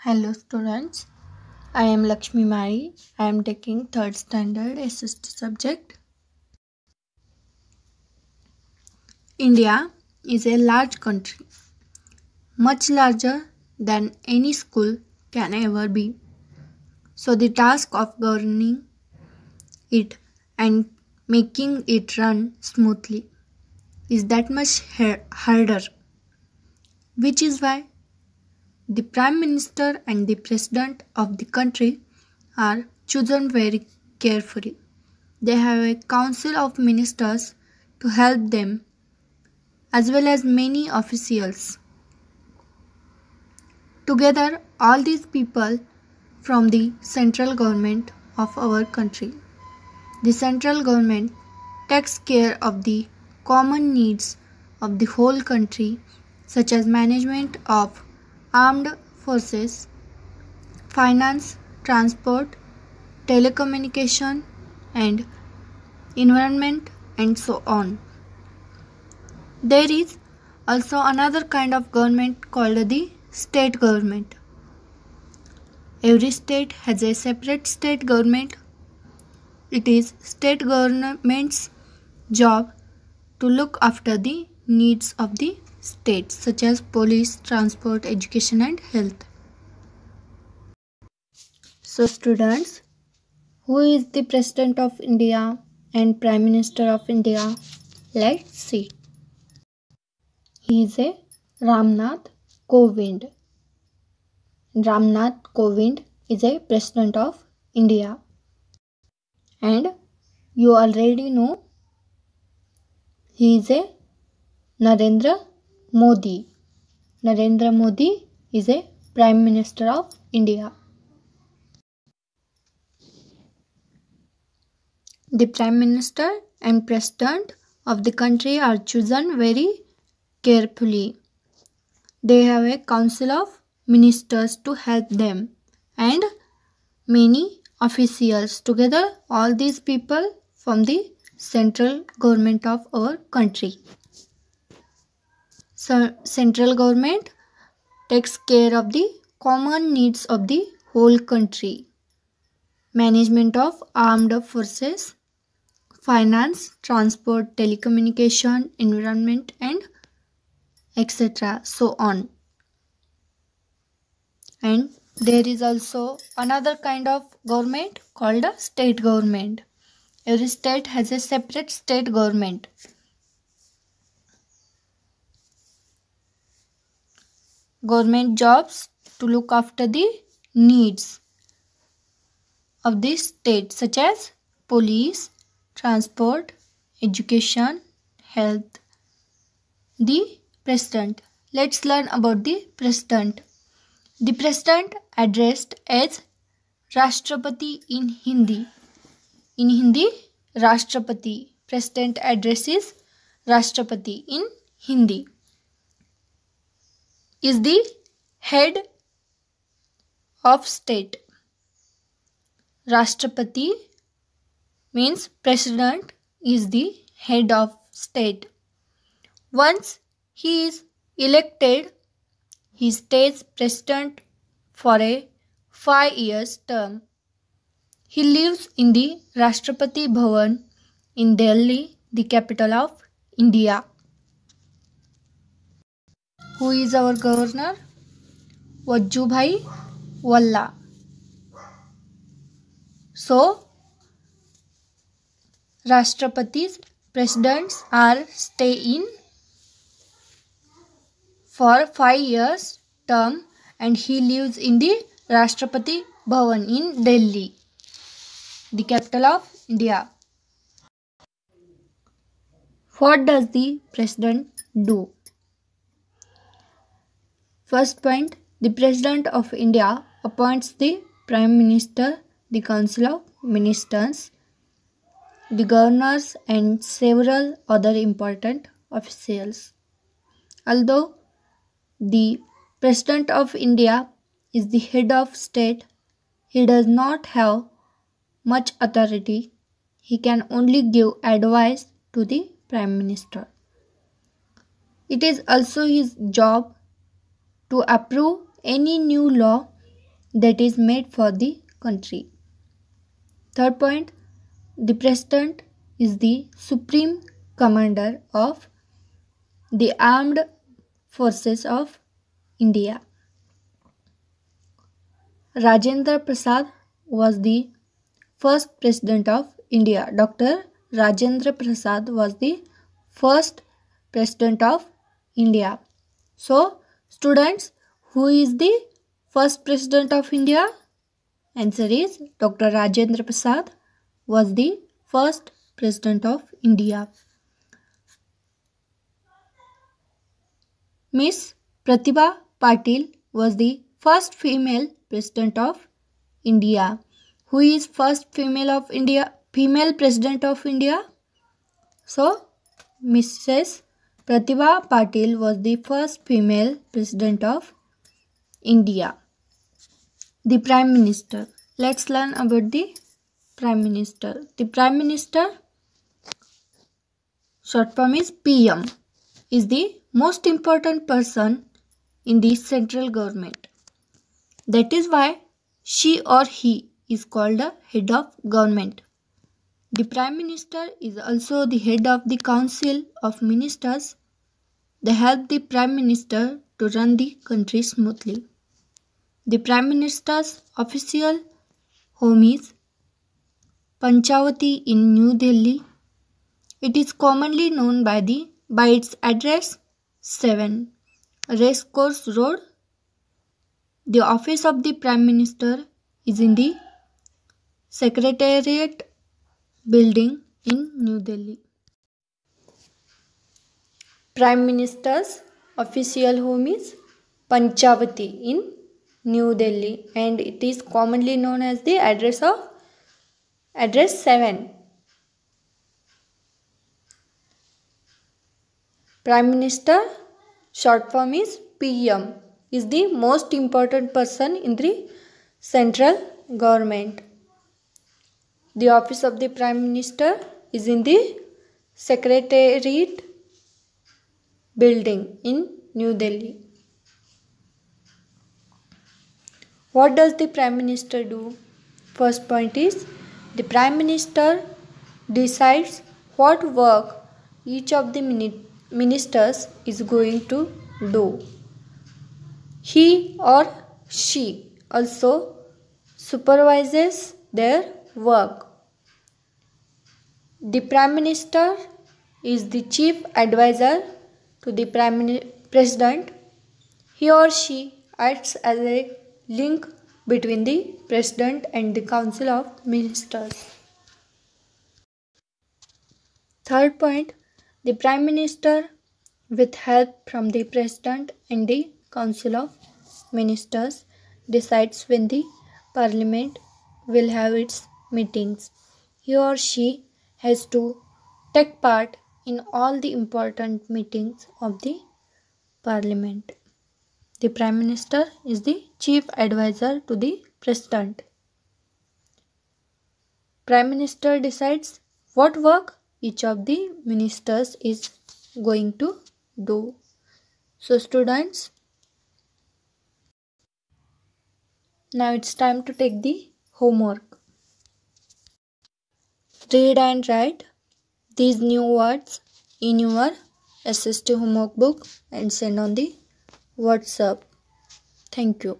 Hello students, I am Lakshmi Mari. I am taking 3rd standard SST subject. India is a large country, much larger than any school can ever be. So the task of governing it and making it run smoothly is that much harder, which is why the Prime Minister and the President of the country are chosen very carefully. They have a council of ministers to help them, as well as many officials. Together, all these people from the central government of our country. The central government takes care of the common needs of the whole country, such as management of armed forces, finance, transport, telecommunication, and environment, and so on. There is also another kind of government called the state government. Every state has a separate state government. It is state government's job to look after the needs of the state, such as police, transport, education, and health. So students, who is the President of India and Prime Minister of India? Let's see. He is a Ramnath Kovind. Ramnath Kovind is a President of India. And you already know he is a Narendra Modi. Narendra Modi is a Prime Minister of India. The Prime Minister and President of the country are chosen very carefully. They have a council of ministers to help them and many officials. Together, all these people from the central government of our country. So, central government takes care of the common needs of the whole country. Management of armed forces, finance, transport, telecommunication, environment, and etc. so on. And there is also another kind of government called a state government. Every state has a separate state government. Government jobs to look after the needs of the state, such as police, transport, education, health. The President. Let's learn about the President. The President addressed as Rashtrapati in Hindi. In Hindi, Rashtrapati. President addresses Rashtrapati in Hindi. Is the head of state. Rashtrapati means President is the head of state. Once he is elected, he stays President for a 5-year term. He lives in the Rashtrapati Bhavan in Delhi, the capital of India. Who is our governor? Vajubhai Valla. So, Rashtrapatis, presidents are stay in for 5 years term and he lives in the Rashtrapati Bhavan in Delhi, the capital of India. What does the president do? First point, the President of India appoints the Prime Minister, the Council of Ministers, the governors and several other important officials. Although the President of India is the head of state, he does not have much authority. He can only give advice to the Prime Minister. It is also his job to approve any new law that is made for the country. Third point, the President is the supreme commander of the armed forces of India. Rajendra Prasad was the first President of India. Dr. Rajendra Prasad was the first President of India. So, students, who is the first President of India? Answer is Dr. Rajendra Prasad was the first President of India. Miss Pratibha Patil was the first female President of India. Who is first female President of India? So, Mrs. Pratibha Patil was the first female President of India. The Prime Minister. Let's learn about the Prime Minister. The Prime Minister, short form is PM, is the most important person in the central government. That is why she or he is called the head of government. The Prime Minister is also the head of the Council of Ministers. They help the Prime Minister to run the country smoothly. The Prime Minister's official home is Panchavati in New Delhi. It is commonly known by its address 7 Racecourse Road. The office of the Prime Minister is in the Secretariat building in New Delhi. Prime Minister's official home is Panchavati in New Delhi, and it is commonly known as the address 7. Prime Minister, short form is PM, is the most important person in the central government. The office of the Prime Minister is in the Secretariat building in New Delhi. What does the Prime Minister do? First point is, the Prime Minister decides what work each of the ministers is going to do. He or she also supervises their work. The Prime Minister is the chief advisor to the President. He or she acts as a link between the President and the Council of Ministers. Third point, the Prime Minister, with help from the President and the Council of Ministers, decides when the Parliament will have its meetings. He or she has to take part in all the important meetings of the Parliament. The Prime Minister is the chief advisor to the President. Prime Minister decides what work each of the ministers is going to do. So students, now it's time to take the homework. Read and write these new words in your SST homework book and send on the WhatsApp. Thank you.